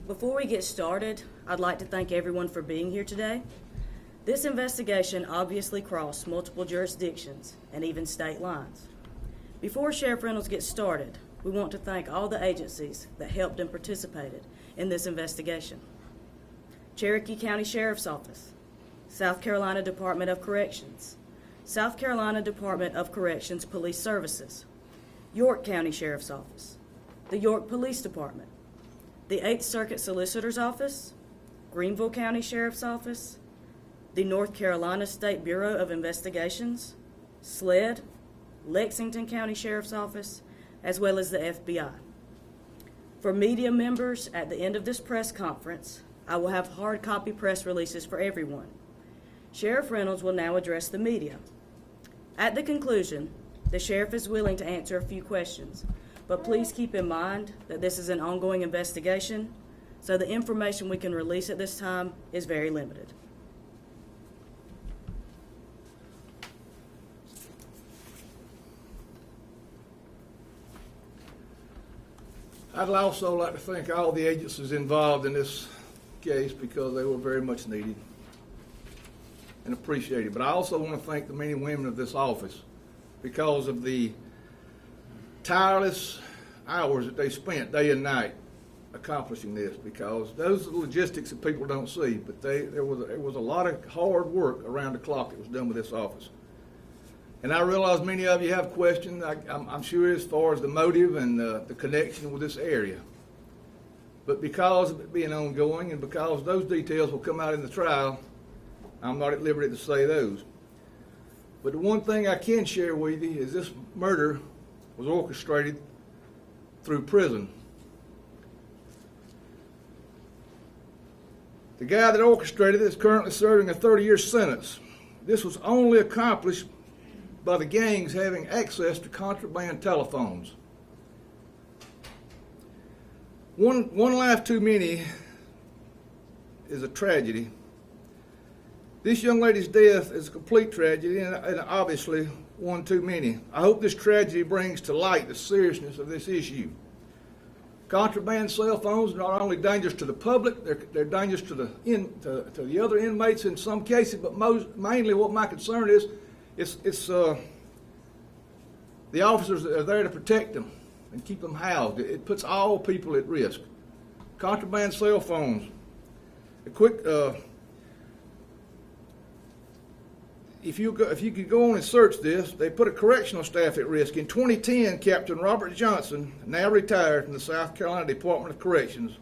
Before we get started, I'd like to thank everyone for being here today. This investigation obviously crossed multiple jurisdictions and even state lines. Before Sheriff Reynolds gets started, we want to thank all the agencies that helped and participated in this investigation. Cherokee County Sheriff's Office, South Carolina Department of Corrections, South Carolina Department of Corrections Police Services, York County Sheriff's Office, the York Police Department, the 8th Circuit Solicitor's Office, Greenville County Sheriff's Office, the North Carolina State Bureau of Investigations, SLED, Lexington County Sheriff's Office, as well as the FBI. For media members, at the end of this press conference, I will have hard copy press releases for everyone. Sheriff Reynolds will now address the media. At the conclusion, the sheriff is willing to answer a few questions, but please keep in mind that this is an ongoing investigation, so the information we can release at this time is very limited. I'd also like to thank all the agencies involved in this case because they were very much needed and appreciated. But I also want to thank the men and women of this office because of the tireless hours that they spent day and night accomplishing this, because those are the logistics that people don't see. But there was a lot of hard work around the clock that was done with this office. And I realize many of you have questions, I'm sure, as far as the motive and the connection with this area. But because of it being ongoing and because those details will come out in the trial, I'm not at liberty to say those. But the one thing I can share with you is this murder was orchestrated through prison. The guy that orchestrated it is currently serving a 30-year sentence. This was only accomplished by the gangs having access to contraband telephones. One life too many is a tragedy. This young lady's death is a complete tragedy and obviously one too many. I hope this tragedy brings to light the seriousness of this issue. Contraband cell phones are not only dangerous to the public, they're dangerous to the other inmates in some cases, but mainly what my concern is, it's the officers that are there to protect them and keep them housed. It puts all people at risk. Contraband cell phones. If you could go on and search this, they put a correctional staff at risk. In 2010, Captain Robert Johnson, now retired from the South Carolina Department of Corrections,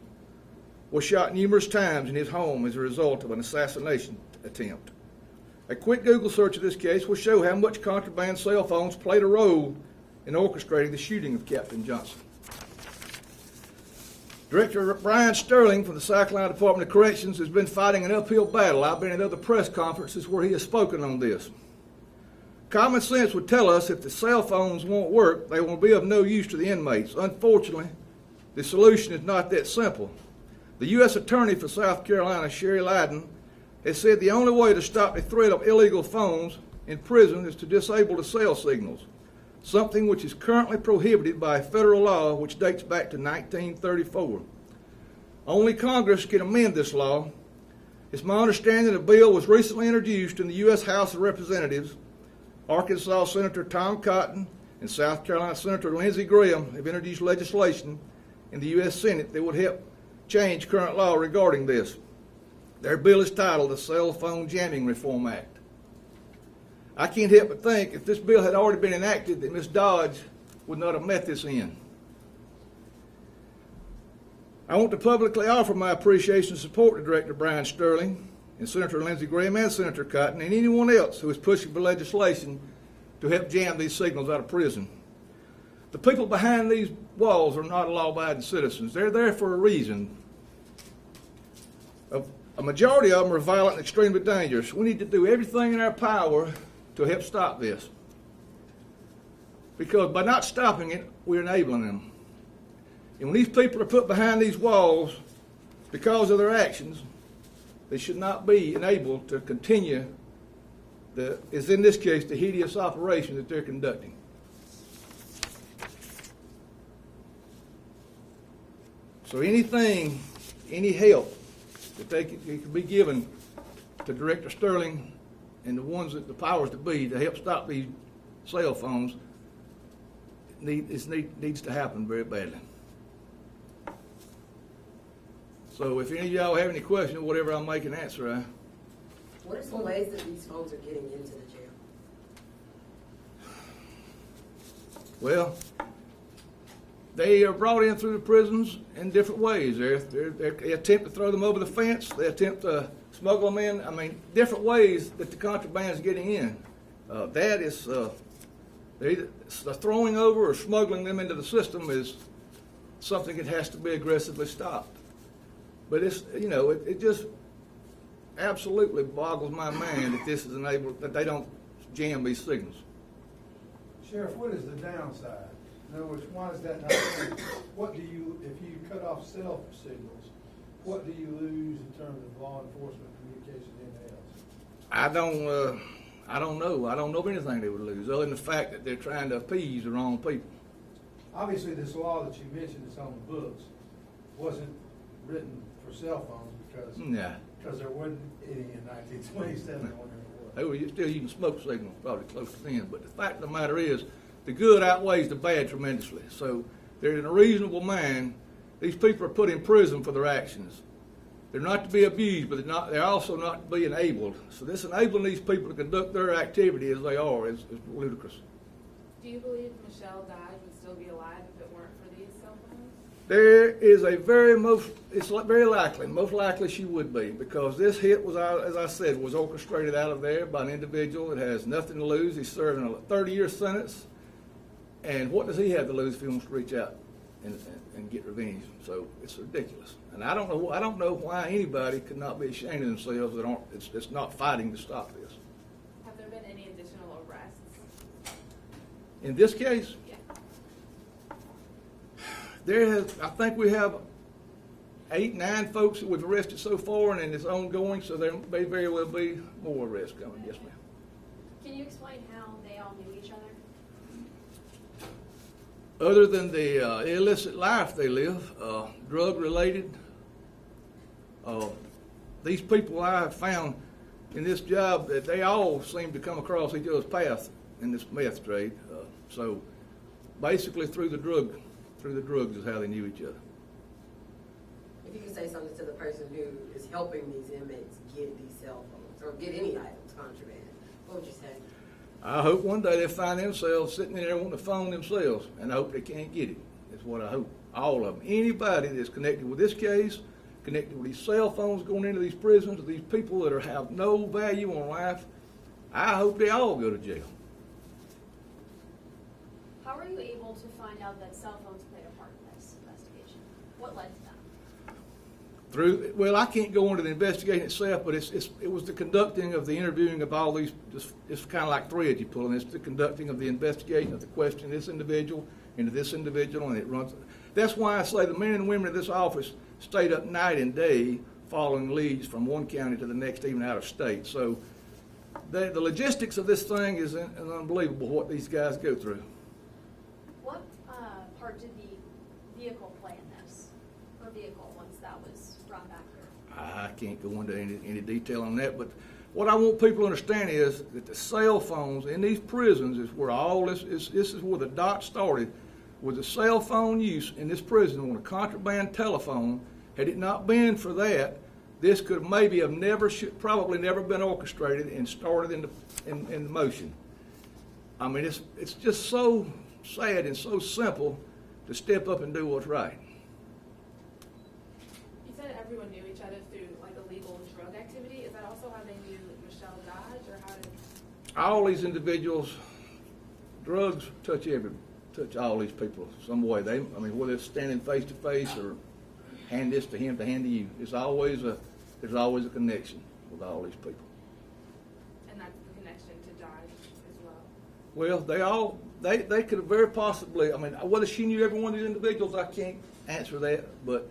was shot numerous times in his home as a result of an assassination attempt. A quick Google search of this case will show how much contraband cell phones played a role in orchestrating the shooting of Captain Johnson. Director Brian Sterling from the South Carolina Department of Corrections has been fighting an uphill battle. I've been at other press conferences where he has spoken on this. Common sense would tell us if the cell phones won't work, they will be of no use to the inmates. Unfortunately, the solution is not that simple. The U.S. Attorney for South Carolina, Sherry Lydon, has said the only way to stop the threat of illegal phones in prison is to disable the cell signals, something which is currently prohibited by federal law which dates back to 1934. Only Congress can amend this law. It's my understanding a bill was recently introduced in the U.S. House of Representatives. Arkansas Senator Tom Cotton and South Carolina Senator Lindsey Graham have introduced legislation in the U.S. Senate that would help change current law regarding this. Their bill is titled the Cell Phone Jamming Reform Act. I can't help but think if this bill had already been enacted that Ms. Dodge would not have met this end. I want to publicly offer my appreciation and support to Director Brian Sterling and Senator Lindsey Graham and Senator Cotton and anyone else who is pushing for legislation to help jam these signals out of prison. The people behind these walls are not law-abiding citizens. They're there for a reason. A majority of them are violent and extremely dangerous. We need to do everything in our power to help stop this. Because by not stopping it, we're enabling them. And when these people are put behind these walls because of their actions, they should not be enabled to continue as in this case, the hideous operation that they're conducting. So anything any help that it could be given to Director Sterling and the ones that the powers to be to help stop these cell phones needs to happen very badly. So if any of y'all have any questions, whatever I make an answer, What are some ways that these phones are getting into the jail? well, they are brought in through the prisons in different ways. They attempt to throw them over the fence. They attempt to smuggle them in. I mean, different ways that the contraband is getting in. That is, the throwing over or smuggling them into the system is something that has to be aggressively stopped. But it's, it just absolutely boggles my mind that this is that they don't jam these signals. Sheriff, what is the downside? In other words, why is that not true? What do you, if you cut off cell signals, what do you lose in terms of law enforcement communication and anything else? I don't know. I don't know of anything they would lose other than the fact that they're trying to appease the wrong people. Obviously, this law that you mentioned that's on the books wasn't written for cell phones because there wasn't any in 1927 or whatever it was. They were still using smoke signals probably close to then. But the fact of the matter is, the good outweighs the bad tremendously. So they're in a reasonable mind. These people are put in prison for their actions. They're not to be abused, but they're also not to be enabled. So this enabling these people to conduct their activity as they are is ludicrous. Do you believe Michelle Dodge would still be alive if it weren't for these cell phones? There is it's very likely, most likely she would be, because this hit was, as I said, was orchestrated out of there by an individual that has nothing to lose. He's serving a 30-year sentence, and what does he have to lose if he wants to reach out and get revenge? So it's ridiculous, and I don't know why anybody could not be ashamed of themselves that's not fighting to stop this. Have there been any additional arrests? In this case, Yeah. I think we have 8, 9 folks that we've arrested so far, and it's ongoing, so there may very well be more arrests coming. Yes, ma'am. Can you explain how they all knew each other? Other than the illicit life they live, drug-related, these people I have found in this job that they all seem to come across each other's path in this meth trade. So basically through the drugs is how they knew each other. If you could say something to the person who is helping these inmates get these cell phones or get any items contraband, what would you say? I hope one day they find themselves sitting there wanting to phone themselves, and I hope they can't get it. That's what I hope. All of them. Anybody that's connected with this case, connected with these cell phones going into these prisons, these people that have no value on life, I hope they all go to jail. How were you able to find out that cell phones played a part in this investigation? What led to that? Well, I can't go into the investigation itself, but it was the conducting of the interviewing of all these, it's kind of like threads you pull, and it's the conducting of the investigation of the question of this individual into this individual, and it runs. That's why I say the men and women of this office stayed up night and day following leads from one county to the next, even out of state. So the logistics of this thing is unbelievable what these guys go through. What part did the vehicle play in this? Or vehicle, once that was brought back here? I can't go into any detail on that, but what I want people to understand is that the cell phones in these prisons is where all this is where the dot started, with the cell phone use in this prison on a contraband telephone. Had it not been for that, this could maybe have probably never been orchestrated and started in motion. I mean, it's just so sad and so simple to step up and do what's right. You said everyone knew each other through like illegal drug activity. Is that also how they knew Michelle Dodge, or how did? All these individuals, drugs touch all these people some way. Whether it's standing face to face or hand this to him to hand to you, there's always a connection with all these people. And that's the connection to Dodge as well. Well, they could have very possibly, whether she knew every one of these individuals, I can't answer that, but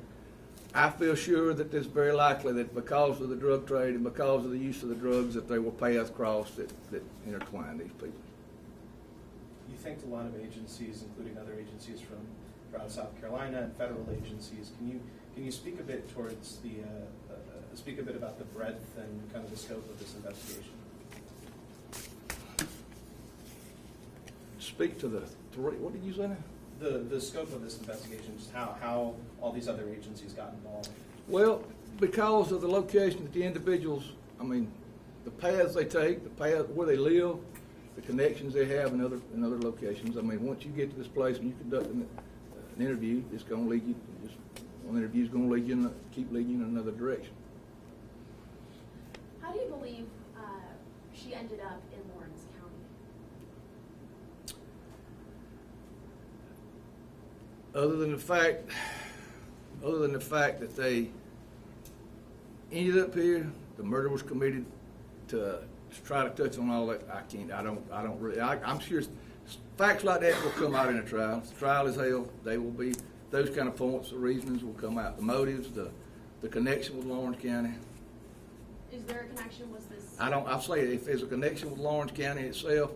I feel sure that it's very likely that because of the drug trade and because of the use of the drugs, that they were paths crossed that intertwine these people. You thanked a lot of agencies, including other agencies from throughout South Carolina and federal agencies. Can you speak a bit towards the speak a bit about the breadth and kind of the scope of this investigation? Speak to the three, what did you say now? The scope of this investigation, just how all these other agencies got involved. Well, because of the location that the individuals, I mean, the paths they take, the path where they live, the connections they have in other locations. I mean, once you get to this place and you conduct an interview, it's going to lead you. One interview is going to lead you, keep leading you in another direction. How do you believe she ended up in Lawrence County? Other than the fact that they ended up here, the murder was committed. To try to touch on all that, I can't. I don't really. I'm sure facts like that will come out in a trial. The trial is held. They will be those kind of points. The reasonings will come out. The motives, the connection with Lawrence County. Is there a connection? Was this? I'll say if there's a connection with Lawrence County itself,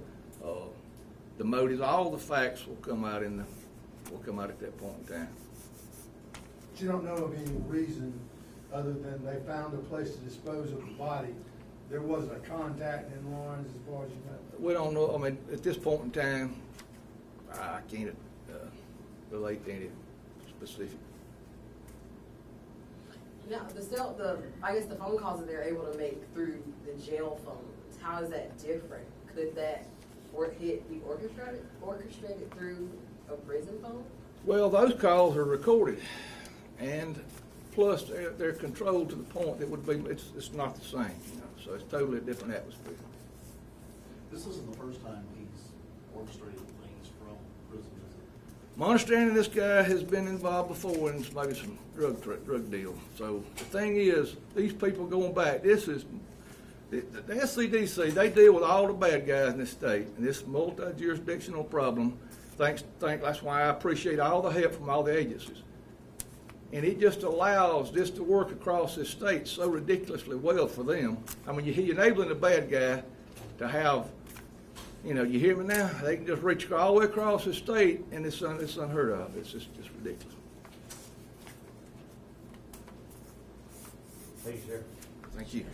the motives, all the facts will come out at that point in time. But you don't know of any reason other than they found a place to dispose of the body. There wasn't a contact in Lawrence as far as you know? We don't know. I mean, at this point in time, I can't relate to any specific. Now, I guess the phone calls that they're able to make through the jail phones, how is that different? Could that be orchestrated through a prison phone? Well, those calls are recorded, and plus they're controlled to the point that it's not the same, you know. So it's totally a different atmosphere. This isn't the first time he's orchestrated things from prison, is it? My understanding, this guy has been involved before in maybe some drug deal. So the thing is, these people going back, this is the SCDC. They deal with all the bad guys in this state, and this multi-jurisdictional problem. That's why I appreciate all the help from all the agencies. And it just allows this to work across this state so ridiculously well for them. I mean, you're enabling the bad guy to have, you know, you hear me now? They can just reach all the way across the state, and it's unheard of. It's just ridiculous. Thank you, Sheriff. Thank you.